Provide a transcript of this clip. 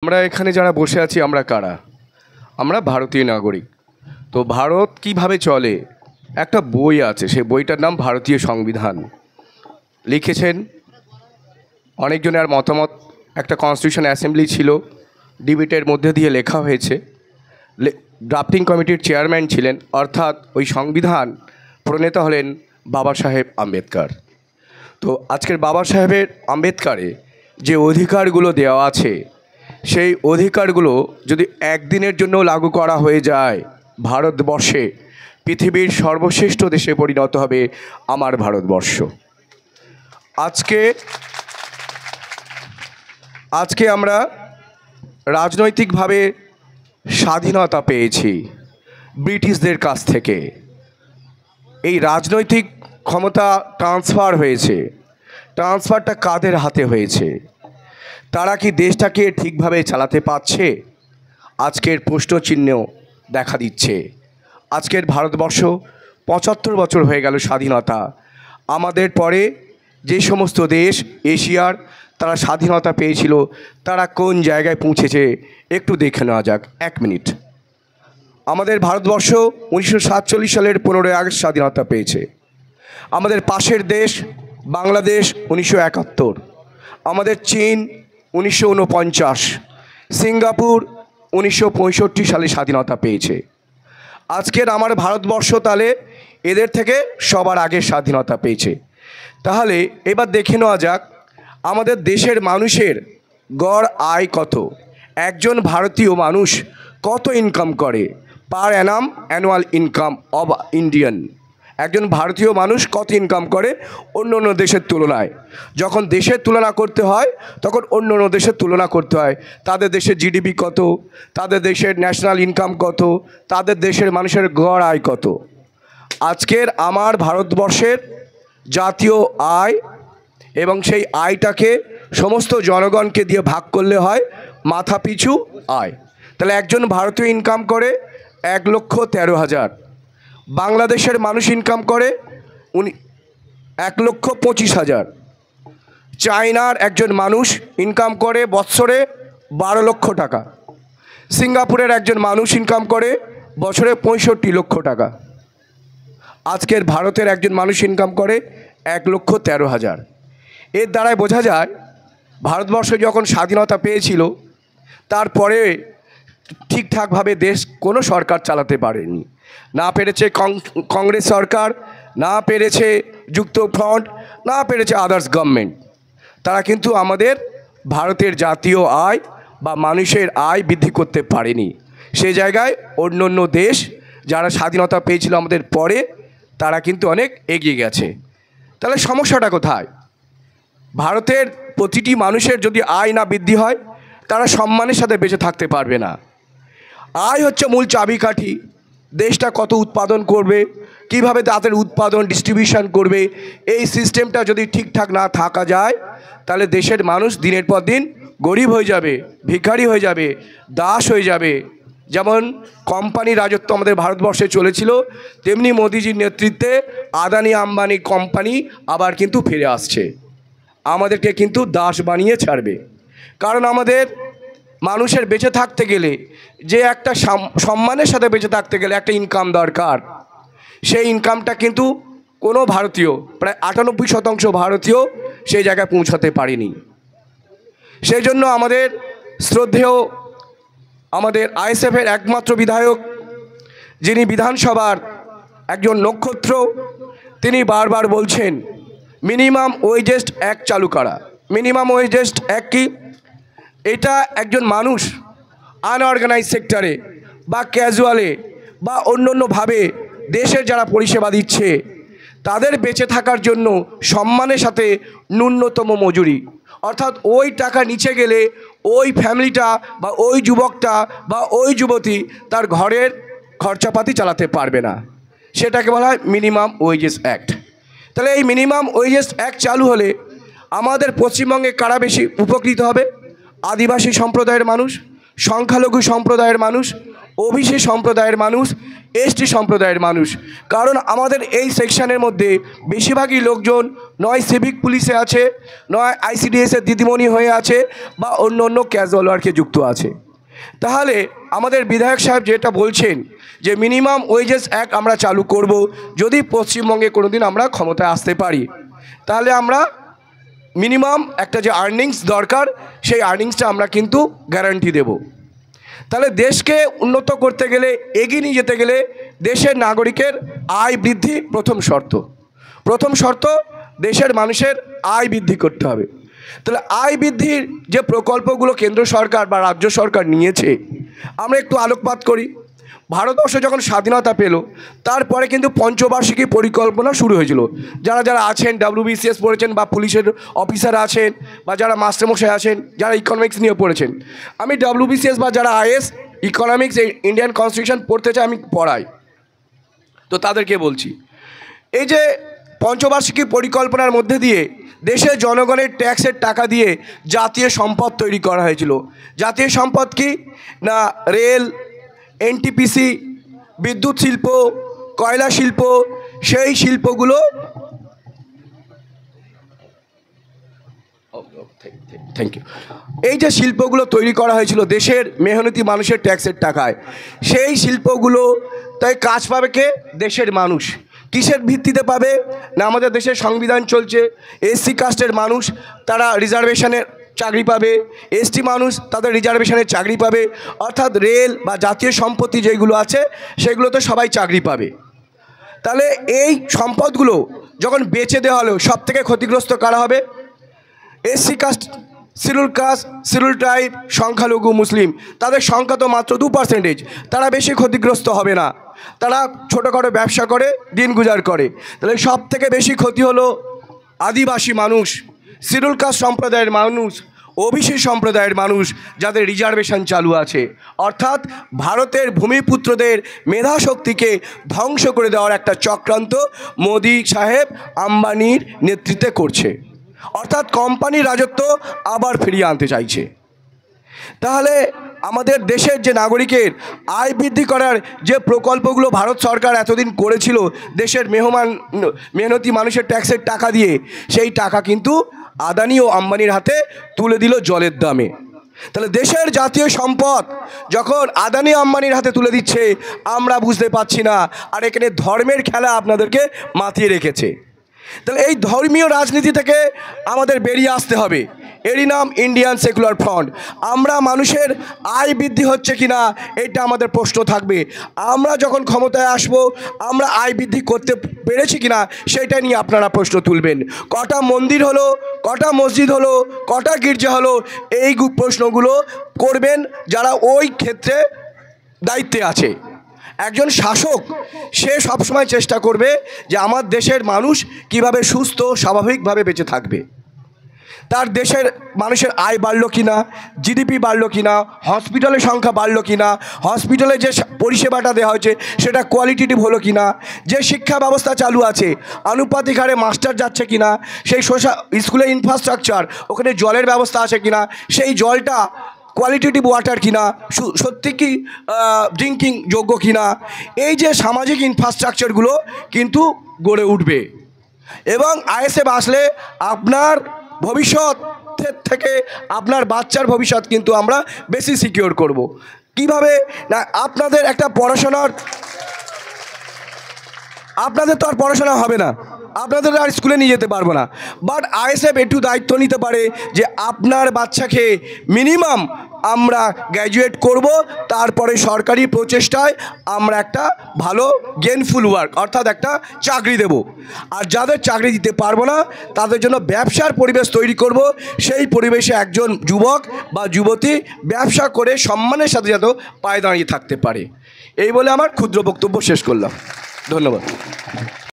আমরা এখানে যারা বসে আছি আমরা কারা? আমরা ভারতীয় নাগরিক। তো ভারত কিভাবে চলে একটা বই আছে, সেই বইটার নাম ভারতীয় সংবিধান। লিখেছেন অনেকজনের মতামত, একটা কনস্টিটিউশন অ্যাসেম্বলি ছিল, ডিবেটের মধ্যে দিয়ে লেখা হয়েছে। ড্রাফটিং কমিটির চেয়ারম্যান ছিলেন, অর্থাৎ ওই সংবিধান প্রণেতা হলেন বাবা সাহেব আম্বেদকর। তো আজকের বাবা সাহেবের আম্বেদকরে যে অধিকারগুলো দেওয়া আছে, সেই অধিকারগুলো যদি একদিনের জন্য লাগু করা হয়ে যায়, ভারতবর্ষে পৃথিবীর সর্বশ্রেষ্ঠ দেশে পরিণত হবে আমার ভারতবর্ষ। আজকে আমরা রাজনৈতিকভাবে স্বাধীনতা পেয়েছি ব্রিটিশদের কাছ থেকে। এই রাজনৈতিক ক্ষমতা ট্রান্সফার হয়েছে, ট্রান্সফারটা কাদের হাতে হয়েছে? তারা কি দেশটাকে ঠিকভাবে চালাতে পারছে? আজকের প্রশ্নচিহ্ন দেখা দিচ্ছে। আজকের ভারতবর্ষ ৭৫ বছর হয়ে গেল স্বাধীনতা। আমাদের পরে যে সমস্ত দেশ এশিয়ার তারা স্বাধীনতা পেয়েছিল, তারা কোন জায়গায় পৌঁছেছে একটু দেখে নেওয়া যাক। 1 মিনিট। আমাদের ভারতবর্ষ 1947 সালের 15ই আগস্ট স্বাধীনতা পেয়েছে। আমাদের পাশের দেশ বাংলাদেশ 1971, আমাদের চীন 1949, সিঙ্গাপুর 1965 সালে স্বাধীনতা পেয়েছে। আজকের আমার ভারতবর্ষ তাহলে এদের থেকে সবার আগে স্বাধীনতা পেয়েছে। তাহলে এবার দেখে নেওয়া যাক আমাদের দেশের মানুষের গড় আয় কত। একজন ভারতীয় মানুষ কত ইনকাম করে per annum, annual income of Indian. একজন ভারতীয় মানুষ কত ইনকাম করে অন্য অন্য দেশের তুলনায়? যখন দেশের তুলনা করতে হয় তখন অন্য অন্য দেশের তুলনা করতে হয়। তাদের দেশের জিডিপি কত, তাদের দেশের ন্যাশনাল ইনকাম কত, তাদের দেশের মানুষের গড় আয় কত। আজকের আমার ভারতবর্ষের জাতীয় আয় এবং সেই আয়টাকে সমস্ত জনগণকে দিয়ে ভাগ করলে হয় মাথাপিছু আয়। তাহলে একজন ভারতীয় ইনকাম করে 1,13,000। বাংলাদেশের মানুষ ইনকাম করে 1,25,000। চায়নার একজন মানুষ ইনকাম করে বৎসরে 12 লক্ষ টাকা। সিঙ্গাপুরের একজন মানুষ ইনকাম করে বছরে 65 লক্ষ টাকা। আজকের ভারতের একজন মানুষ ইনকাম করে 1,13,000। এর দ্বারাই বোঝা যায় ভারতবর্ষ যখন স্বাধীনতা পেয়েছিল তারপরে ঠিকঠাকভাবে দেশ কোনো সরকার চালাতে পারেনি। না পেরেছে কংগ্রেস সরকার, না পেরেছে যুক্তফ্রন্ট, না পেরেছে আদার্স গভর্নমেন্ট। তারা কিন্তু আমাদের ভারতের জাতীয় আয় বা মানুষের আয় বৃদ্ধি করতে পারেনি। সে জায়গায় অন্য অন্য দেশ যারা স্বাধীনতা পেয়েছিল আমাদের পরে, তারা কিন্তু অনেক এগিয়ে গেছে। তাহলে সমস্যাটা কোথায়? ভারতের প্রতিটি মানুষের যদি আয় না বৃদ্ধি হয়, তারা সম্মানের সাথে বেঁচে থাকতে পারবে না। আয় হচ্ছে মূল চাবিকাঠি। দেশটা কত উৎপাদন করবে, কিভাবে তাদের উৎপাদন ডিস্ট্রিবিউশন করবে, এই সিস্টেমটা যদি ঠিকঠাক না থাকা যায়, তাহলে দেশের মানুষ দিনের পর দিন গরিব হয়ে যাবে, ভিখারি হয়ে যাবে, দাস হয়ে যাবে। যেমন কোম্পানি রাজত্ব আমাদের ভারতবর্ষে চলেছিল, তেমনি মোদিজির নেতৃত্বে আদানি আম্বানি কোম্পানি আবার কিন্তু ফিরে আসছে, আমাদেরকে কিন্তু দাস বানিয়ে ছাড়বে। কারণ আমাদের মানুষের বেঁচে থাকতে গেলে যে একটা সম্মানের সাথে বেঁচে থাকতে গেলে একটা ইনকাম দরকার, সেই ইনকামটা কিন্তু কোনো ভারতীয়, প্রায় 98% ভারতীয় সেই জায়গায় পৌঁছাতে পারেনি। সেই জন্য আমাদের শ্রদ্ধেয় আমাদের আইএসএফের একমাত্র বিধায়ক, যিনি বিধানসভার একজন নক্ষত্র, তিনি বারবার বলছেন মিনিমাম ওয়েজেস অ্যাক্ট চালু করা। মিনিমাম ওয়েজেস অ্যাক্ট কি? এটা একজন মানুষ আনঅর্গানাইজ সেক্টরে বা ক্যাজুয়ালে বা অন্যান্যভাবে দেশের যারা পরিষেবা দিচ্ছে তাদের বেঁচে থাকার জন্য সম্মানের সাথে ন্যূনতম মজুরি, অর্থাৎ ওই টাকা নিচে গেলে ওই ফ্যামিলিটা বা ওই যুবকটা বা ওই যুবতী তার ঘরের খরচাপাতি চালাতে পারবে না। সেটাকে বলা হয় মিনিমাম ওয়েজেস অ্যাক্ট। তাহলে এই মিনিমাম ওয়েজেস অ্যাক্ট চালু হলে আমাদের পশ্চিমবঙ্গে কারা বেশি উপকৃত হবে? আদিবাসী সম্প্রদায়ের মানুষ, সংখ্যালঘু সম্প্রদায়ের মানুষ, ওবিসি সম্প্রদায়ের মানুষ, এসটি সম্প্রদায়ের মানুষ। কারণ আমাদের এই সেকশনের মধ্যে বেশিরভাগই লোকজন নয় সিভিক পুলিশে আছে, নয় আইসিডিএসের দিদিমণি হয়ে আছে, বা অন্য অন্য ক্যাজুয়াল ওয়ার্কে যুক্ত আছে। তাহলে আমাদের বিধায়ক সাহেব যেটা বলছেন যে মিনিমাম ওয়েজেস অ্যাক্ট আমরা চালু করব যদি পশ্চিমবঙ্গে কোনো দিন আমরা ক্ষমতায় আসতে পারি, তাহলে আমরা মিনিমাম একটা যে আর্নিংস দরকার সেই আর্নিংসটা আমরা কিন্তু গ্যারান্টি দেব। তাহলে দেশকে উন্নত করতে গেলে, এগিয়ে নিয়ে যেতে গেলে দেশের নাগরিকের আয় বৃদ্ধি প্রথম শর্ত দেশের মানুষের আয় বৃদ্ধি করতে হবে। তাহলে আয় বৃদ্ধির যে প্রকল্পগুলো কেন্দ্র সরকার বা রাজ্য সরকার নিয়েছে, আমরা একটু আলোকপাত করি। ভারতবর্ষ যখন স্বাধীনতা পেল তারপরে কিন্তু পঞ্চবার্ষিকী পরিকল্পনা শুরু হয়েছিল। যারা যারা আছেন WBCS পড়েছেন, বা পুলিশের অফিসার আছেন, বা যারা মাস্টারমশাই আছেন, যারা ইকোনমিক্স নিয়ে পড়েছেন, আমি WBCS বা যারা IAS ইকোনমিক্স এই ইন্ডিয়ান কনস্টিটিউশন পড়তে চাই, আমি পড়াই, তো তাদেরকে বলছি এই যে পঞ্চবার্ষিকী পরিকল্পনার মধ্যে দিয়ে দেশের জনগণের ট্যাক্সের টাকা দিয়ে জাতীয় সম্পদ তৈরি করা হয়েছিল। জাতীয় সম্পদ কি না, রেল, NTPC, বিদ্যুৎ শিল্প, কয়লা শিল্প, সেই শিল্পগুলো থ্যাংক ইউ এই যে শিল্পগুলো তৈরি করা হয়েছিল দেশের মেহনতি মানুষের ট্যাক্সের টাকায়, সেই শিল্পগুলো তাই কাজ পাবে কে? দেশের মানুষ। কিসের ভিত্তিতে পাবে না, আমাদের দেশের সংবিধান চলছে, SC কাস্টের মানুষ তারা রিজার্ভেশনের চাকরি পাবে, ST মানুষ তাদের রিজার্ভেশনের চাকরি পাবে, অর্থাৎ রেল বা জাতীয় সম্পত্তি যেগুলো আছে সেগুলোতে সবাই চাকরি পাবে। তাহলে এই সম্পদগুলো যখন বেচে দেওয়া হলো, সব থেকে ক্ষতিগ্রস্ত কারা হবে? SC caste, schedule caste, schedule tribe, সংখ্যালঘু মুসলিম, তাদের সংখ্যা তো মাত্র 2%, তারা বেশি ক্ষতিগ্রস্ত হবে না, তারা ছোটোখাটো ব্যবসা করে দিন গুজার করে। তাহলে সব থেকে বেশি ক্ষতি হলো আদিবাসী মানুষ, শিডিউল কাস্ট সম্প্রদায়ের মানুষ, OBC সম্প্রদায়ের মানুষ, যাদের রিজার্ভেশন চালু আছে। অর্থাৎ ভারতের ভূমিপুত্রদের মেধাশক্তিকে ধ্বংস করে দেওয়ার একটা চক্রান্ত মোদি সাহেব আম্বানির নেতৃত্বে করছে, অর্থাৎ কোম্পানির রাজত্ব আবার ফিরিয়ে আনতে চাইছে। তাহলে আমাদের দেশের যে নাগরিকের আয় বৃদ্ধি করার যে প্রকল্পগুলো ভারত সরকার এতদিন করেছিল দেশের মেহনতি মানুষের ট্যাক্সের টাকা দিয়ে, সেই টাকা কিন্তু আদানি ও আম্বানির হাতে তুলে দিল জলের দামে। তাহলে দেশের জাতীয় সম্পদ যখন আদানি আম্বানির হাতে তুলে দিচ্ছে, আমরা বুঝতে পারছি না, আর এখানে ধর্মের খেলা আপনাদেরকে মাতিয়ে রেখেছে। তাহলে এই ধর্মীয় রাজনীতি থেকে আমাদের বেরিয়ে আসতে হবে। এরই নাম ইন্ডিয়ান সেকুলার ফ্রন্ট। আমরা মানুষের আয় বৃদ্ধি হচ্ছে কি না এটা আমাদের প্রশ্ন থাকবে। আমরা যখন ক্ষমতায় আসব আমরা আয় বৃদ্ধি করতে পেরেছি কি না সেটা নিয়ে আপনারা প্রশ্ন তুলবেন। কটা মন্দির হলো, কটা মসজিদ হলো, কটা গির্জা হলো, এই প্রশ্নগুলো করবেন যারা ওই ক্ষেত্রে দায়িত্বে আছে। একজন শাসক সে সবসময় চেষ্টা করবে যে আমার দেশের মানুষ কিভাবে সুস্থ স্বাভাবিকভাবে বেঁচে থাকবে। তার দেশের মানুষের আয় বাড়লো কি না, GDP বাড়লো কি না, হসপিটালের সংখ্যা বাড়লো কি না, হসপিটালে যে পরিষেবাটা দেওয়া হয়েছে সেটা কোয়ালিটেটিভ হলো কি না, যে শিক্ষা ব্যবস্থা চালু আছে আনুপাতিক হারে মাস্টার যাচ্ছে কি না, সেই স্কুলের ইনফ্রাস্ট্রাকচার, ওখানে জলের ব্যবস্থা আছে কি না, সেই জলটা কোয়ালিটেটিভ ওয়াটার কিনা, সত্যি কি ড্রিঙ্কিং যোগ্য কিনা, এই যে সামাজিক ইনফ্রাস্ট্রাকচারগুলো কিন্তু গড়ে উঠবে। এবং ISF আসলে আপনার ভবিষ্যতের থেকে আপনার বাচ্চার ভবিষ্যৎ কিন্তু আমরা বেশি সিকিওর করব। কিভাবে না, আপনাদের একটা পড়াশোনার, আপনাদের তো আর পড়াশোনা হবে না, আপনাদের আর স্কুলে নিয়ে যেতে পারবো না, বাট ISF একটু দায়িত্ব নিতে পারে যে আপনার বাচ্চাকে মিনিমাম আমরা গ্র্যাজুয়েট করব, তারপরে সরকারি প্রচেষ্টায় আমরা একটা ভালো গেইনফুল ওয়ার্ক অর্থাৎ একটা চাকরি দেব। আর যাদের চাকরি দিতে পারবো না তাদের জন্য ব্যবসার পরিবেশ তৈরি করব, সেই পরিবেশে একজন যুবক বা যুবতী ব্যবসা করে সম্মানের সাথে যাতে পায়ে দাঁড়িয়ে থাকতে পারে। এই বলে আমার ক্ষুদ্র বক্তব্য শেষ করলাম। ধন্যবাদ।